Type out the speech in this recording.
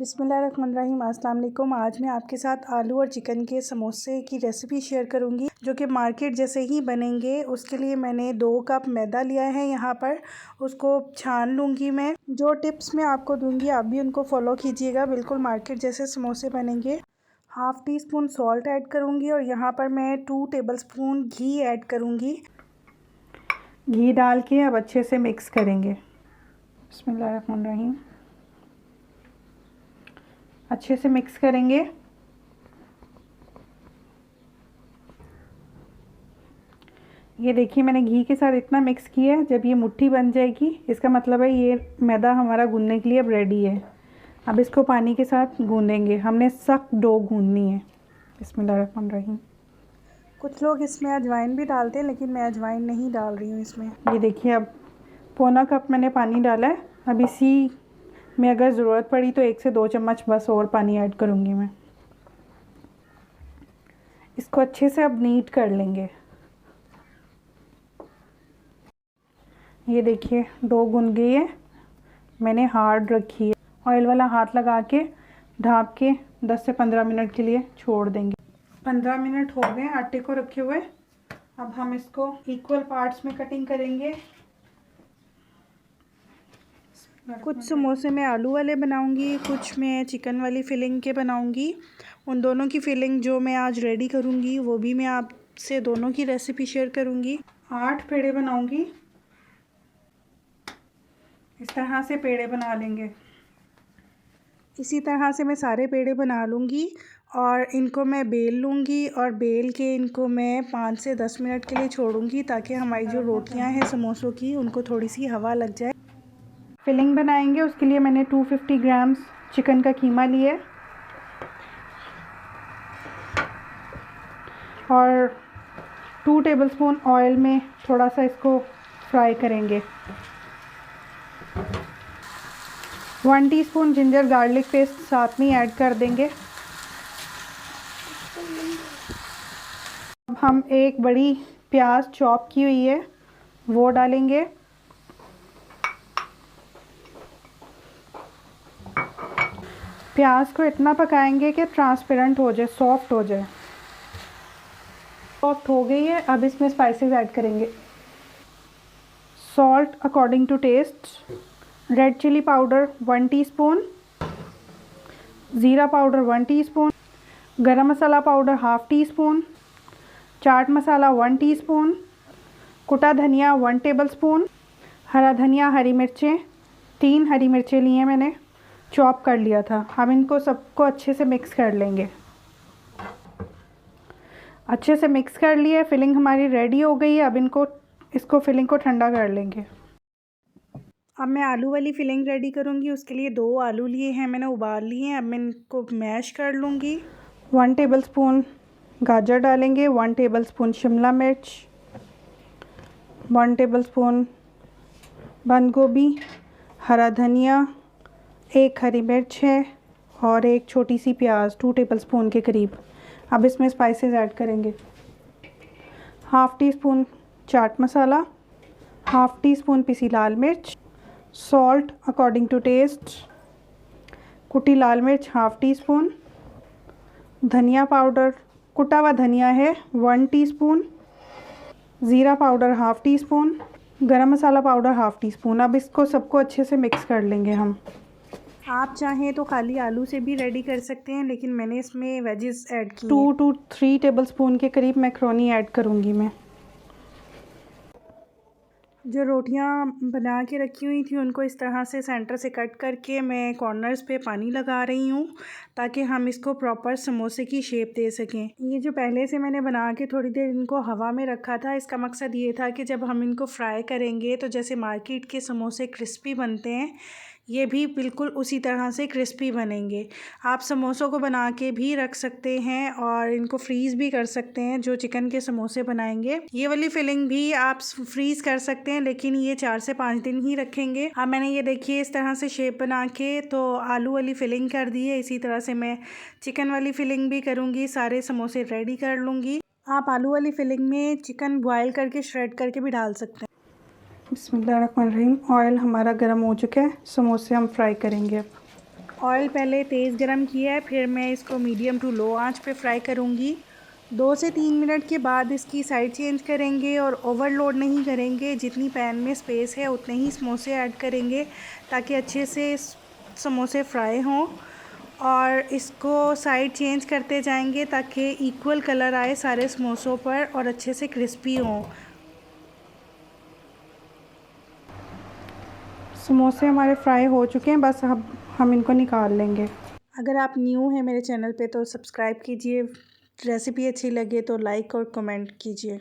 बिस्मिल्लाहिर्रहमानिर्रहीम। अस्सलाम वालेकुम। आज मैं आपके साथ आलू और चिकन के समोसे की रेसिपी शेयर करूंगी जो कि मार्केट जैसे ही बनेंगे। उसके लिए मैंने 2 कप मैदा लिया है। यहाँ पर उसको छान लूँगी मैं। जो टिप्स मैं आपको दूँगी आप भी उनको फॉलो कीजिएगा, बिल्कुल मार्केट जैसे समोसे बनेंगे। Half tea spoon salt add करूँगी और यहाँ पर मैं 2 टेबलस्पून घी ऐड करूँगी। घी डाल के अब अच्छे से मिक्स करेंगे। बिस्मिल्लाहिर्रहमानिर्रहीम। अच्छे से मिक्स करेंगे। ये देखिए मैंने घी के साथ इतना मिक्स किया है। जब ये मुट्ठी बन जाएगी इसका मतलब है ये मैदा हमारा गूंदने के लिए अब रेडी है। अब इसको पानी के साथ गूंदेंगे। हमने सख्त डो गूंदनी है। बिस्मिल्लाहिर्रहमानिर्रहीम। कुछ लोग इसमें अजवाइन भी डालते हैं लेकिन मैं अजवाइन नहीं डाल रही हूँ इसमें। ये देखिए अब पौना कप मैंने पानी डाला है। अब इसी में अगर ज़रूरत पड़ी तो 1 से 2 चम्मच बस और पानी ऐड करूँगी मैं। इसको अच्छे से अब नीट कर लेंगे। ये देखिए डो गूंद गई है। मैंने हार्ड रखी है। ऑयल वाला हाथ लगा के ढाँप के 10 से 15 मिनट के लिए छोड़ देंगे। 15 मिनट हो गए आटे को रखे हुए। अब हम इसको इक्वल पार्ट्स में कटिंग करेंगे। कुछ समोसे मैं आलू वाले बनाऊंगी, कुछ मैं चिकन वाली फिलिंग के बनाऊंगी। उन दोनों की फिलिंग जो मैं आज रेडी करूंगी वो भी मैं आपसे दोनों की रेसिपी शेयर करूंगी। 8 पेड़े बनाऊंगी। इस तरह से पेड़े बना लेंगे। इसी तरह से मैं सारे पेड़े बना लूँगी और इनको मैं बेल लूँगी और बेल के इनको मैं 5 से 10 मिनट के लिए छोड़ूंगी ताकि हमारी जो रोटियां हैं समोसों की उनको थोड़ी सी हवा लग जाए। फिलिंग बनाएंगे उसके लिए मैंने 250 ग्राम्स चिकन का कीमा लिया और 2 टेबलस्पून ऑयल में थोड़ा सा इसको फ्राई करेंगे। 1 टीस्पून जिंजर गार्लिक पेस्ट साथ में ऐड कर देंगे। अब हम एक बड़ी प्याज चॉप की हुई है वो डालेंगे। प्याज को इतना पकाएंगे कि ट्रांसपेरेंट हो जाए, सॉफ्ट हो जाए। सॉफ्ट हो गई है। अब इसमें स्पाइसेस ऐड करेंगे। Salt according to taste, red chilli powder 1 teaspoon, jeera powder 1 teaspoon, garam masala powder half teaspoon, chaat masala 1 teaspoon, कुटा धनिया 1 टेबलस्पून, हरा धनिया, हरी मिर्चें 3 हरी मिर्चें ली हैं मैंने, चॉप कर लिया था। हम इनको सबको अच्छे से मिक्स कर लेंगे। अच्छे से मिक्स कर लिया। फिलिंग हमारी रेडी हो गई है। अब इसको फिलिंग को ठंडा कर लेंगे। अब मैं आलू वाली फिलिंग रेडी करूँगी। उसके लिए 2 आलू लिए हैं मैंने, उबाल लिए हैं। अब मैं इनको मैश कर लूँगी। 1 टेबलस्पून गाजर डालेंगे, 1 टेबलस्पून शिमला मिर्च, 1 टेबलस्पून बंद गोभी, हरा धनिया, 1 हरी मिर्च है और 1 छोटी सी प्याज 2 टेबलस्पून के करीब। अब इसमें स्पाइसेस ऐड करेंगे। हाफ़ टी स्पून चाट मसाला, हाफ़ टी स्पून पिसी लाल मिर्च, सॉल्ट अकॉर्डिंग टू टेस्ट, कुटी लाल मिर्च हाफ़ टी स्पून, धनिया पाउडर, कुटा हुआ धनिया है 1 teaspoon, jeera powder half tea spoon, गरम masala powder half tea spoon. अब इसको सबको अच्छे से मिक्स कर लेंगे हम। आप चाहें तो खाली आलू से भी रेडी कर सकते हैं लेकिन मैंने इसमें वेजेस ऐड की 2 to 3 टेबलस्पून के करीब मैक्रोनी ऐड करूँगी मैं। जो रोटियां बना के रखी हुई थी उनको इस तरह से सेंटर से कट करके मैं कॉर्नर्स पे पानी लगा रही हूँ ताकि हम इसको प्रॉपर समोसे की शेप दे सकें। ये जो पहले से मैंने बना के थोड़ी देर इनको हवा में रखा था, इसका मकसद ये था कि जब हम इनको फ्राई करेंगे तो जैसे मार्केट के समोसे क्रिस्पी बनते हैं ये भी बिल्कुल उसी तरह से क्रिस्पी बनेंगे। आप समोसों को बना के भी रख सकते हैं और इनको फ्रीज़ भी कर सकते हैं। जो चिकन के समोसे बनाएंगे ये वाली फिलिंग भी आप फ्रीज़ कर सकते हैं लेकिन ये 4 से 5 दिन ही रखेंगे। अब मैंने ये देखिए इस तरह से शेप बना के तो आलू वाली फिलिंग कर दी है। इसी तरह से मैं चिकन वाली फिलिंग भी करूँगी। सारे समोसे रेडी कर लूँगी। आप आलू वाली फिलिंग में चिकन बॉयल करके श्रेड करके भी डाल सकते हैं। बिस्मिल्लाहिर्रहमानिर्रहीम। ऑयल हमारा गर्म हो चुका है। समोसे हम फ्राई करेंगे। अब ऑयल पहले तेज़ गरम किया है, फिर मैं इसको मीडियम टू लो आंच पे फ्राई करूँगी। 2 से 3 मिनट के बाद इसकी साइड चेंज करेंगे और ओवरलोड नहीं करेंगे। जितनी पैन में स्पेस है उतने ही समोसे ऐड करेंगे ताकि अच्छे से समोसे फ्राई हों, और इसको साइड चेंज करते जाएंगे ताकि इक्वल कलर आए सारे समोसों पर और अच्छे से क्रिस्पी हों। समोसे हमारे फ्राई हो चुके हैं, बस अब हम इनको निकाल लेंगे। अगर आप न्यू हैं मेरे चैनल पे तो सब्सक्राइब कीजिए। रेसिपी अच्छी लगे तो लाइक और कमेंट कीजिए।